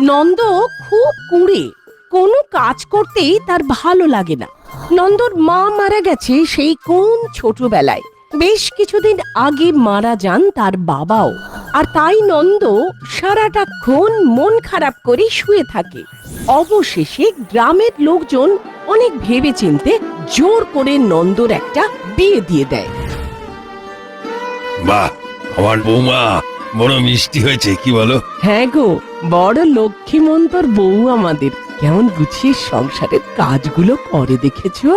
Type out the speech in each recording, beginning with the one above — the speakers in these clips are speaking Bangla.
নন্দ খুব কুঁড়ে, কোনো কাজ করতেই তার ভালো লাগে না। নন্দর মা মারা গেছে সেই কোন ছোটবেলায়, বেশ কিছুদিন আগে মারা যান তার বাবাও। আর তাই নন্দ সারাটাক্ষণ মন খারাপ করে শুয়ে থাকে। অবশেষে গ্রামের লোকজন অনেক ভেবেচিন্তে জোর করে নন্দর একটা বিয়ে দিয়ে দেয়। বাহ, আমার বৌমা বড় মিষ্টি হয়েছে, কি বলো? হ্যাঁ গো, বড় লক্ষ্মীমন্তর বউ আমাদের। কেমন গুছিয়ে সংসারের কাজগুলো করে দেখেছো?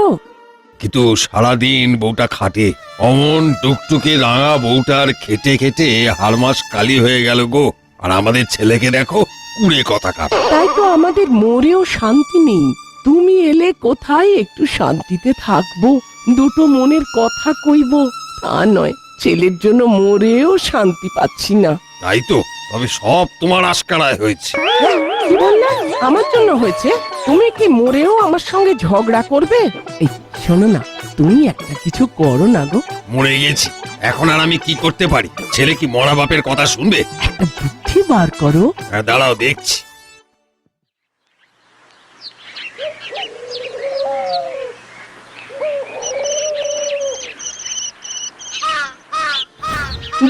কিন্তু সারাদিন বউটা খাটে, অমন টুকটুকে রাঙা বউটার খেটে খেটে হাড়মাস কালি হয়ে গেল গো। আর আমাদের ছেলেকে দেখো, কুড়ে কথা কাট। তাই তো আমাদের মরেও শান্তি নেই। তুমি এলে কোথায় একটু শান্তিতে থাকবো, দুটো মনের কথা কইব, তা নয়। ছেলের জন্য মরেও শান্তি পাচ্ছি না। তাই তো, তবে সব তোমার আশকারায় হয়েছে। কি বললে? আমার জন্য হয়েছে? তুমি কি মরেও আমার সঙ্গে ঝগড়া করবে? এই শোনো না, তুমি একটা কিছু করো না গো। মরে গেছি, এখন আর আমি কি করতে পারি? ছেলে কি মরা বাপের কথা শুনবে? একটা বুদ্ধি বার করো। দাঁড়াও, দেখছি।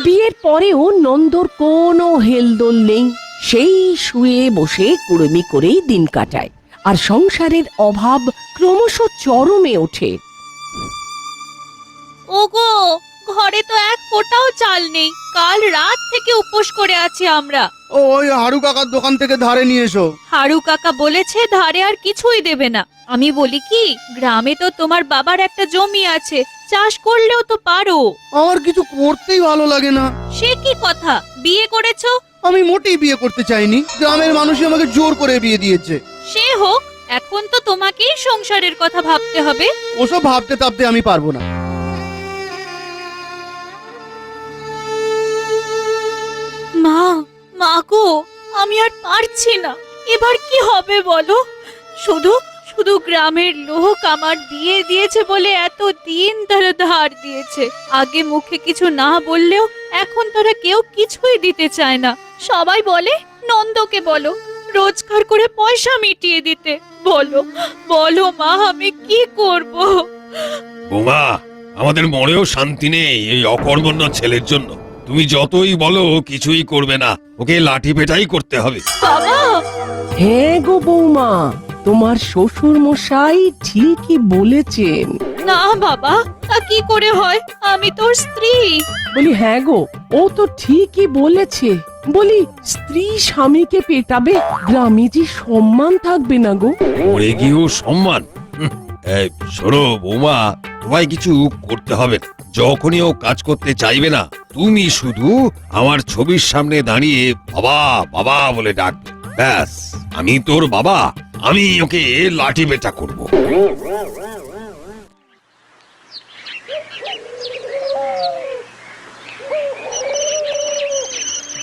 বিয়ের পরেও নন্দর কোনো হেলদোল নেই। সেই শুয়ে বসে কুড়েমি করেই দিন কাটায়, আর সংসারের অভাব ক্রমশ চরমে ওঠে। ওগো, ঘরে তো এক ফোঁটাও চাল নেই। কাল রাত থেকে উপোস করে আছি আমরা। ওই হারু কাকার দোকান থেকে ধারে নিয়ে এসো। হারু কাকা বলেছে ধারে আর কিছুই দেবে না। আমি বলি কি, গ্রামে তো তোমার বাবার একটা জমি আছে, চাষ করলেও তো পারো। আমার কিছু করতেই ভালো লাগে না। সে কি কথা, বিয়ে করেছো? আমি মোটেই বিয়ে করতে চাইনি, গ্রামের মানুষই আমাকে জোর করে বিয়ে দিয়েছে। সে হোক, এখন তো তোমাকেই সংসারের কথা ভাবতে হবে। ওসব ভাবতে তাবতে আমি পারবো না। মা, মা গো, আমি আর পারছি না। এবার কি হবে বলো? শুধু শুধু গ্রামের লোক আমার বিয়ে দিয়েছে বলে এত দিন ধরে ধার দিয়েছে। আগে মুখে কিছু না বললেও এখন তারা কেউ কিছুই দিতে চায় না। সবাই বলে নন্দকে বলো রোজগার করে পয়সা মিটিয়ে দিতে। বলো বলো মা, আমি কি করব? বৌমা, আমাদের মনেও শান্তি নেই এই অকর্মণ্য ছেলের জন্য। তুমি যতই বলো কিছুই করবে না, ওকে লাঠি পেটাই করতে হবে। বাবা! হ্যাঁ গো বৌমা, তোমার শ্বশুর মশাই ঠিকই বলেছেন। না বাবা, তা কি করে হয়? আমি তোর স্ত্রী। বলি হ্যাঁ গো, ও তো ঠিকই বলেছে। বলি স্ত্রী স্বামীকে পেটাবে, গ্রামে যে সম্মান থাকবে না গো। মরে গিয়েও সম্মান? এই শোনো বৌমা, তোমায় কিছু করতে হবে না। যখনই ও কাজ করতে চাইবে না, তুমি শুধু আমার ছবির সামনে দাঁড়িয়ে বাবা বাবা বলে ডাকবে। ব্যাস, আমি তোর বাবা, আমি ওকে লাঠি পেটা করবো।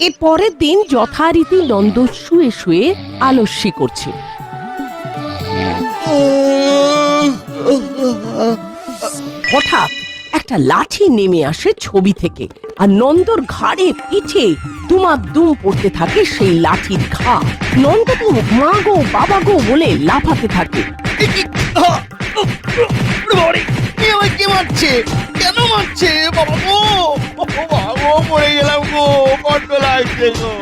এর পরের দিন যথারীতি নন্দ শুয়ে শুয়ে আলস্যি করছে। হঠাৎ একটা লাঠি নেমে আসে ছবি থেকে, আর নন্দর ঘাড়ে পিঠে দুমাদুম পড়তে থাকে সেই লাঠির ঘা। নন্দ তো মা গো বাবা গো বলে লাফাতে থাকে। কে মারছে? কেন মারছে? বাবা গো, বাবা মরে গেলাম গো, বড্ড লাগছে গো।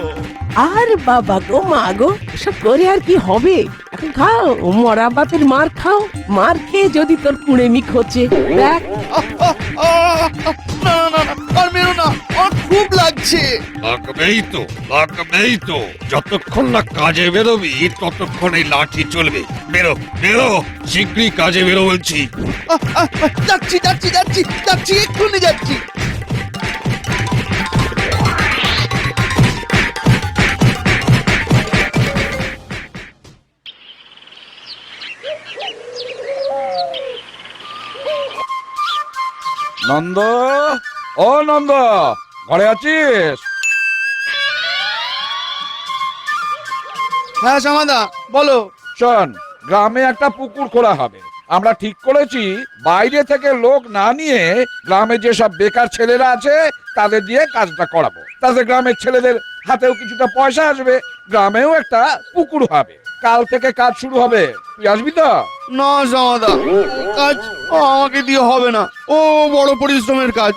আর বাবা গো মা গো, সব করে আর কি হবে? এখন খাও, মরা বাপের মার খাও। মার খেয়ে যদি তোর কুড়েমি খোঁচে, দেখ। না না না, আর মেরো না, আমার খুব লাগছে। লাগবেই তো। যতক্ষণ না কাজে বেরোবি ততক্ষণ এই লাঠি চলবে। বেরো বেরো, শীঘ্রই কাজে বেরো বলছি। যাচ্ছি যাচ্ছি যাচ্ছি যাচ্ছি, এক্ষুনি যাচ্ছি। নন্দ, ও নন্দ, ঘরে আছিস? হ্যাঁ শ্যামাদা, বলো। শোন, গ্রামে একটা পুকুর খোলা হবে। আমরা ঠিক করেছি বাইরে থেকে লোক না নিয়ে গ্রামে যেসব বেকার ছেলেরা আছে তাদের দিয়ে কাজটা করাবো। তাতে গ্রামের ছেলেদের হাতেও কিছুটা পয়সা আসবে, গ্রামেও একটা পুকুর হবে। কাল থেকে কাজ শুরু হবে, তুই আসবি তো? না জামাদা, কাজ আমাকে দিয়ে হবে না। ও বড় পরিশ্রমের কাজ,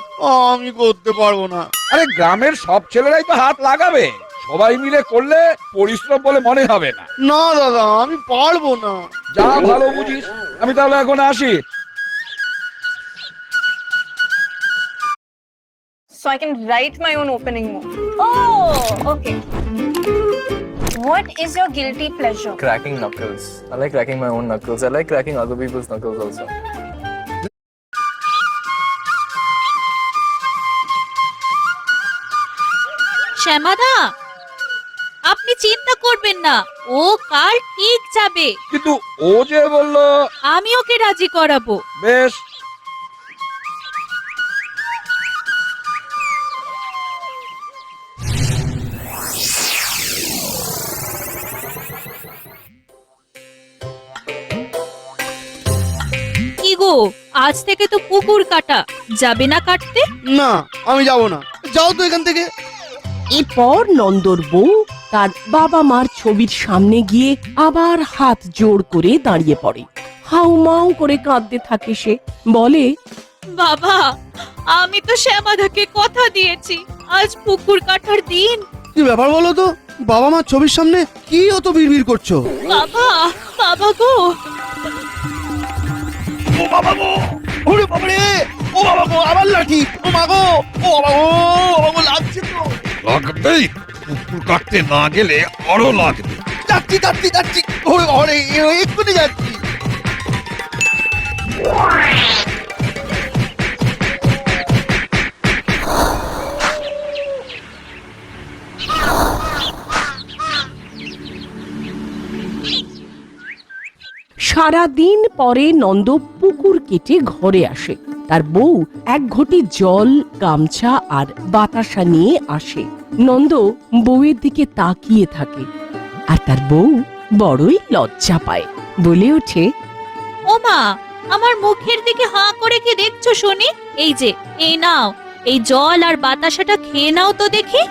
আমি করতে পারবো না। আরে গ্রামের সব ছেলেরাই তো হাত লাগাবে, সবাই মিলে করলে পরিশ্রম বলে মনে হবে না। না দাদা, আমি পারবো না। যা ভালো বুঝিস। আমি তাহলে এখন আসি। So I can write my own opening move. Oh, okay. What is your guilty pleasure? Cracking knuckles. I like cracking my own knuckles. I like cracking other people's knuckles also. শ্যামাদা, আপনি চিন্তা করবেন না, ও কাল ঠিক যাবে। কিন্তু ও যে বললো। আমি ওকে রাজি করাবো। বেশ। কি গো, আজ থেকে তো পুকুর কাটা, যাবে না কাটতে? না, আমি যাবো না। যাও তো এখান থেকে। এরপর নন্দর বউ তার বাবা মার ছবির সামনে গিয়ে আবার হাত জোড় করে দাঁড়িয়ে পড়ে। হাউমাউ করে কাঁদতে থাকে সে, বলে, বাবা, আমি তো শ্যামাদাকে কথা দিয়েছি, আজ পুকুর কাটার দিন। কি ব্যাপার বলো তো? বাবা মা ছবির সামনে কি অত বিড়বিড় করছো? বাবা, বাবা গো। ও বাবা গো, ওরে বাবা রে, ও বাবা গো, আবার লাঠি। ও মা গো, ও বাবা গো, ও বাবা গো, লাগছে তো। লাগবেই, পুকুর কাটতে না গেলে আরো লাগবে। যাচ্ছি যাচ্ছি যাচ্ছি, ওরে বাবা রে, এক্ষুনি যাচ্ছি। সারাদিন পরে নন্দ পুকুর কেটে ঘরে আসে। তার বউ এক ঘটি জল, গামছা আর বাতাসা নিয়ে আসে। নন্দ বউয়ের দিকে তাকিয়ে থাকে, আর তার বউ বড়ই লজ্জা পায়, বলে ওঠে, ও মা, আমার মুখের দিকে হাঁ করে কি দেখছো শুনি? এই যে, এই নাও, এই জল আর বাতাসাটা খেয়ে নাও তো দেখি।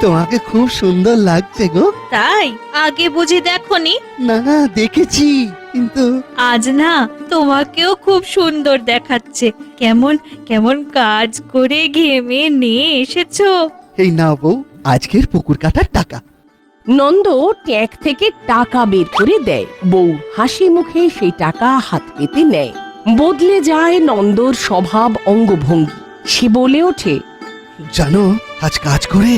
তোমাকে খুব সুন্দর লাগছে গো। তাই? আগে বুঝি দেখোনি? না না, দেখেছি, কিন্তু আজ না তোমাকেও খুব সুন্দর দেখাচ্ছে। কেমন কেমন কাজ করে ঘেমে নিয়ে এসেছো। এই নাও বউ, আজকের পুকুর কাটার টাকা। নন্দ ট্যাঙ্ক থেকে টাকা বের করে দেয়। বউ হাসি মুখে সেই টাকা হাত পেতে নেয়। বদলে যায় নন্দর স্বভাব, অঙ্গভঙ্গি। সে বলে ওঠে, জানো, আজ কাজ করে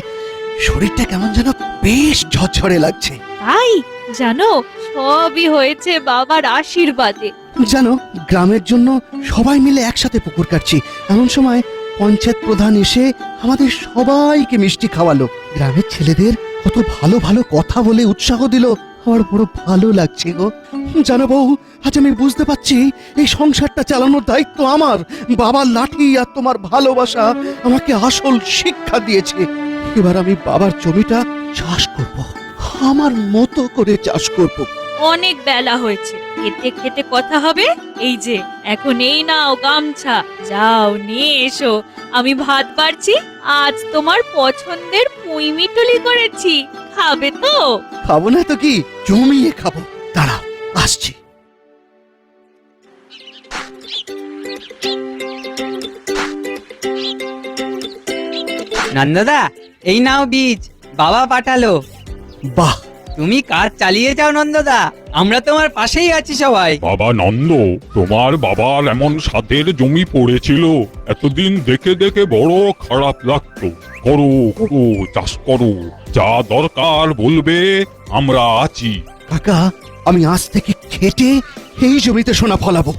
শরীরটা কেমন যেন বেশ ঝরঝরে লাগছে। তাই? জানো, সবই হয়েছে বাবার আশীর্বাদে। জানো, গ্রামের জন্য সবাই মিলে একসাথে পুকুর কাটছি, এমন সময় পঞ্চায়েত প্রধান এসে আমাদের সবাইকে মিষ্টি খাওয়ালো। গ্রামের ছেলেদের কত ভালো ভালো কথা বলে উৎসাহ দিল। আমার বড় ভালো লাগছে গো। জানো বউ, আজ আমি বুঝতে পারছি এই সংসারটা চালানোর দায়িত্ব আমার। বাবার লাঠি আর তোমার ভালোবাসা আমাকে আসল শিক্ষা দিয়েছে। এবার আমি বাবার জমিটা চাষ করব, আমার মতো করে চাষ করব। অনেক বেলা হয়েছে, খেতে খেতে কথা হবে। এই যে, এখন এই নাও গামছা, যাও নিয়ে এসো। আমি ভাত বাড়ছি, আজ তোমার পছন্দের পুঁই মিটুলি করেছি, খাবে তো? খাবো না তো কি, জমিয়ে খাবো। দাঁড়াও, আসছি। নন্দদা, এই নাও বীজ, বাবা পাঠালো। বাহ, তুমি কাজ চালিয়ে যাও নন্দদা, আমরা তোমার পাশেই আছি সবাই। বাবা নন্দ, তোমার বাবার এমন সাধের জমি পড়েছিল, এতদিন দেখে দেখে বড় খারাপ লাগতো। করো করো, চাষ করো, যা দরকার বলবে, আমরা আছি। কাকা, আমি আজ থেকে খেটে এই জমিতে সোনা ফলাবো।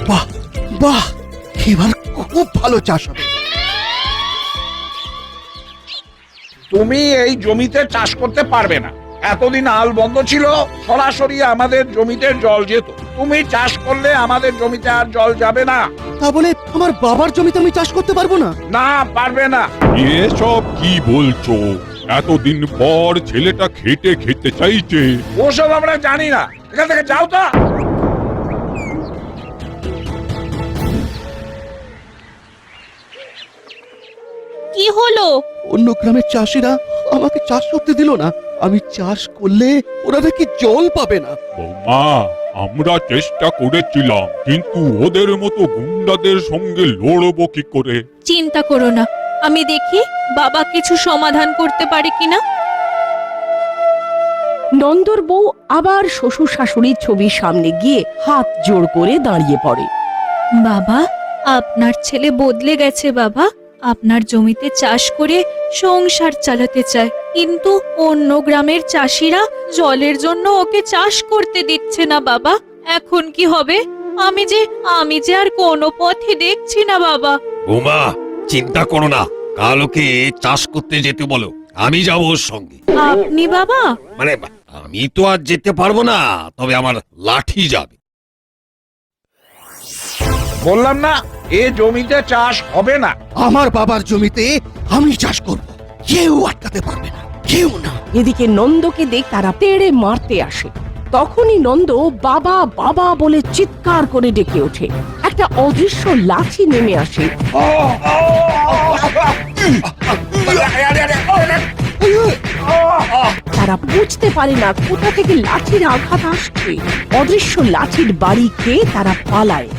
বাহ বাহ, এবার খুব ভালো চাষ হবে। তুমি এই জমিতে চাষ করতে পারবে না। এতদিন আল বন্ধ ছিল, সরাসরি আমাদের জমিতে জল যেত। তুমি চাষ করলে আমাদের জমিতে আর জল যাবে না। তা বলে আমার বাবার জমিতে আমি চাষ করতে পারবো না? না, পারবে না। এসব কি বলছো? এতদিন পর ছেলেটা খেটে খেতে চাইছে। ওসব আমরা জানি না, এখান থেকে যাও তো। কি হলো? অন্য গ্রামের চাষিরা আমাকে চাষ করতে দিল না। আমি চাষ করলে ওরা নাকি জল পাবে না। বৌমা, আমরা চেষ্টা করেছিলাম, কিন্তু ওদের মতো গুন্ডাদের সঙ্গে লড়বো কি করে? চিন্তা করো না, আমি দেখি বাবা কিছু সমাধান করতে পারে কিনা। নন্দর বউ আবার শ্বশুর শাশুড়ির ছবির সামনে গিয়ে হাত জোড় করে দাঁড়িয়ে পড়ে। বাবা, আপনার ছেলে বদলে গেছে বাবা। আপনার জমিতে চাষ করে সংসার চালাতে চায়, কিন্তু অন্য গ্রামের চাষিরা জলের জন্য ওকে চাষ করতে দিচ্ছে না বাবা। এখন কি হবে? আমি যে আর কোনো পথই দেখছি না বাবা। বৌমা, চিন্তা করো না, কাল ওকে চাষ করতে যেতে বলো, আমি যাবো ওর সঙ্গে। আপনি বাবা? মানে আমি তো আর যেতে পারবো না, তবে আমার লাঠি যাবে। বললাম না এ জমিতে চাষ হবে না। আমার বাবার জমিতে আমি চাষ করব, কেউ আটকাতে পারবে না, কেউ না। এদিকে নন্দকে দেখ তারা তেড়ে মারতে আসে। তখনই নন্দ বাবা বাবা বলে চিৎকার করে ডেকে ওঠে। একটা অদৃশ্য লাঠি নেমে আসে। তারা বুঝতে পারে না কোথা থেকে লাঠির আঘাত আসছে। অদৃশ্য লাঠির বাড়ি খেয়ে তারা পালায়।